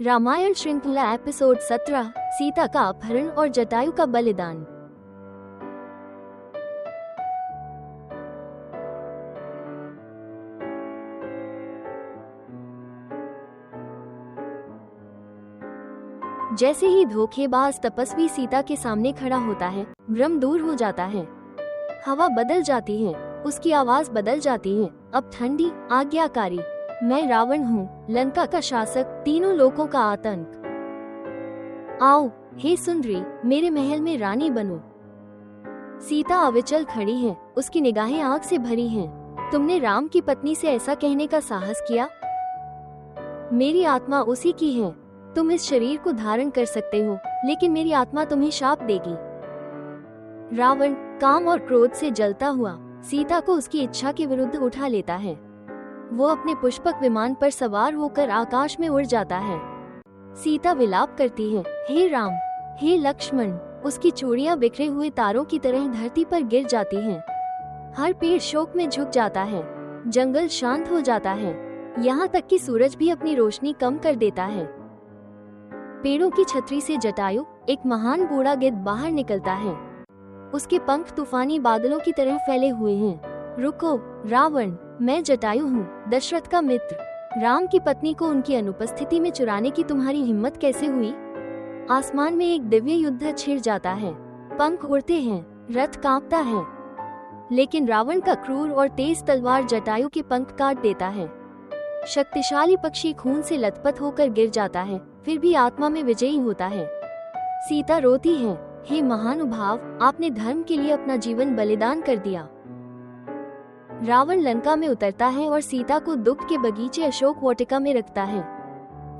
रामायण श्रृंखला एपिसोड 17 सीता का अपहरण और जटायु का बलिदान। जैसे ही धोखेबाज तपस्वी सीता के सामने खड़ा होता है, भ्रम दूर हो जाता है। हवा बदल जाती है, उसकी आवाज बदल जाती है, अब ठंडी, आज्ञाकारी। मैं रावण हूँ, लंका का शासक, तीनों लोकों का आतंक। आओ हे सुंदरी, मेरे महल में रानी बनो। सीता अविचल खड़ी है, उसकी निगाहें आग से भरी हैं। तुमने राम की पत्नी से ऐसा कहने का साहस किया? मेरी आत्मा उसी की है। तुम इस शरीर को धारण कर सकते हो, लेकिन मेरी आत्मा तुम्हें शाप देगी। रावण काम और क्रोध से जलता हुआ सीता को उसकी इच्छा के विरुद्ध उठा लेता है। वो अपने पुष्पक विमान पर सवार होकर आकाश में उड़ जाता है। सीता विलाप करती है, हे राम, हे लक्ष्मण। उसकी चूड़ियां बिखरे हुए तारों की तरह धरती पर गिर जाती हैं। हर पेड़ शोक में झुक जाता है, जंगल शांत हो जाता है, यहाँ तक कि सूरज भी अपनी रोशनी कम कर देता है। पेड़ों की छतरी से जटायु, एक महान बूढ़ा गिद्ध, बाहर निकलता है। उसके पंख तूफानी बादलों की तरह फैले हुए हैं। रुको रावण, मैं जटायु हूँ, दशरथ का मित्र। राम की पत्नी को उनकी अनुपस्थिति में चुराने की तुम्हारी हिम्मत कैसे हुई? आसमान में एक दिव्य युद्ध छिड़ जाता है, पंख उड़ते हैं, रथ कांपता है, लेकिन रावण का क्रूर और तेज तलवार जटायु के पंख काट देता है। शक्तिशाली पक्षी खून से लथपथ होकर गिर जाता है, फिर भी आत्मा में विजयी होता है। सीता रोती है, हे महानुभाव, आपने धर्म के लिए अपना जीवन बलिदान कर दिया। रावण लंका में उतरता है और सीता को दुख के बगीचे अशोक वाटिका में रखता है।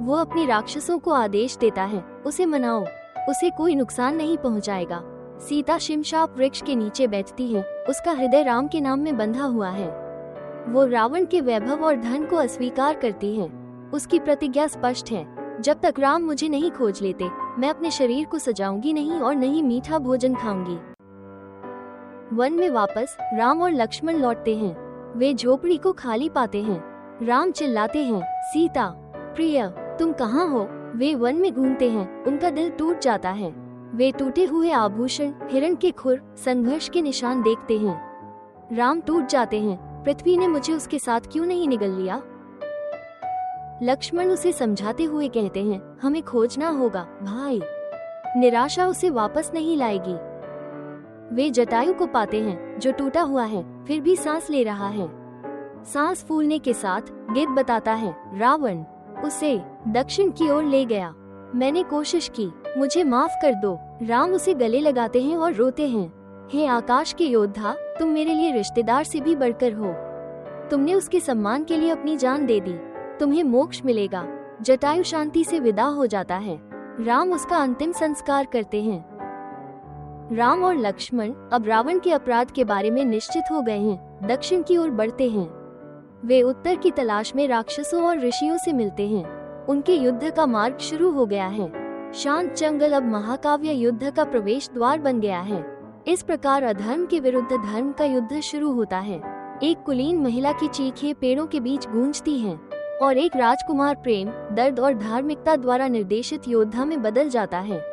वो अपने राक्षसों को आदेश देता है, उसे मनाओ, उसे कोई नुकसान नहीं पहुंचाएगा। सीता शिमशाप वृक्ष के नीचे बैठती है, उसका हृदय राम के नाम में बंधा हुआ है। वो रावण के वैभव और धन को अस्वीकार करती है। उसकी प्रतिज्ञा स्पष्ट है, जब तक राम मुझे नहीं खोज लेते, मैं अपने शरीर को सजाऊंगी नहीं और नहीं मीठा भोजन खाऊंगी। वन में वापस राम और लक्ष्मण लौटते हैं। वे झोपड़ी को खाली पाते हैं। राम चिल्लाते हैं, सीता प्रिय, तुम कहाँ हो? वे वन में घूमते हैं, उनका दिल टूट जाता है। वे टूटे हुए आभूषण, हिरण के खुर, संघर्ष के निशान देखते हैं। राम टूट जाते हैं, पृथ्वी ने मुझे उसके साथ क्यों नहीं निगल लिया? लक्ष्मण उसे समझाते हुए कहते हैं, हमें खोजना होगा भाई, निराशा उसे वापस नहीं लाएगी। वे जटायु को पाते हैं, जो टूटा हुआ है, फिर भी सांस ले रहा है। सांस फूलने के साथ गिद्ध बताता है, रावण उसे दक्षिण की ओर ले गया। मैंने कोशिश की, मुझे माफ कर दो। राम उसे गले लगाते हैं और रोते हैं, हे आकाश के योद्धा, तुम मेरे लिए रिश्तेदार से भी बढ़कर हो। तुमने उसके सम्मान के लिए अपनी जान दे दी, तुम्हें मोक्ष मिलेगा। जटायु शांति से विदा हो जाता है। राम उसका अंतिम संस्कार करते हैं। राम और लक्ष्मण अब रावण के अपराध के बारे में निश्चित हो गए हैं, दक्षिण की ओर बढ़ते हैं। वे उत्तर की तलाश में राक्षसों और ऋषियों से मिलते हैं। उनके युद्ध का मार्ग शुरू हो गया है। शांत जंगल अब महाकाव्य युद्ध का प्रवेश द्वार बन गया है। इस प्रकार अधर्म के विरुद्ध धर्म का युद्ध शुरू होता है। एक कुलीन महिला की चीखें पेड़ों के बीच गूंजती हैं, और एक राजकुमार प्रेम, दर्द और धार्मिकता द्वारा निर्देशित योद्धा में बदल जाता है।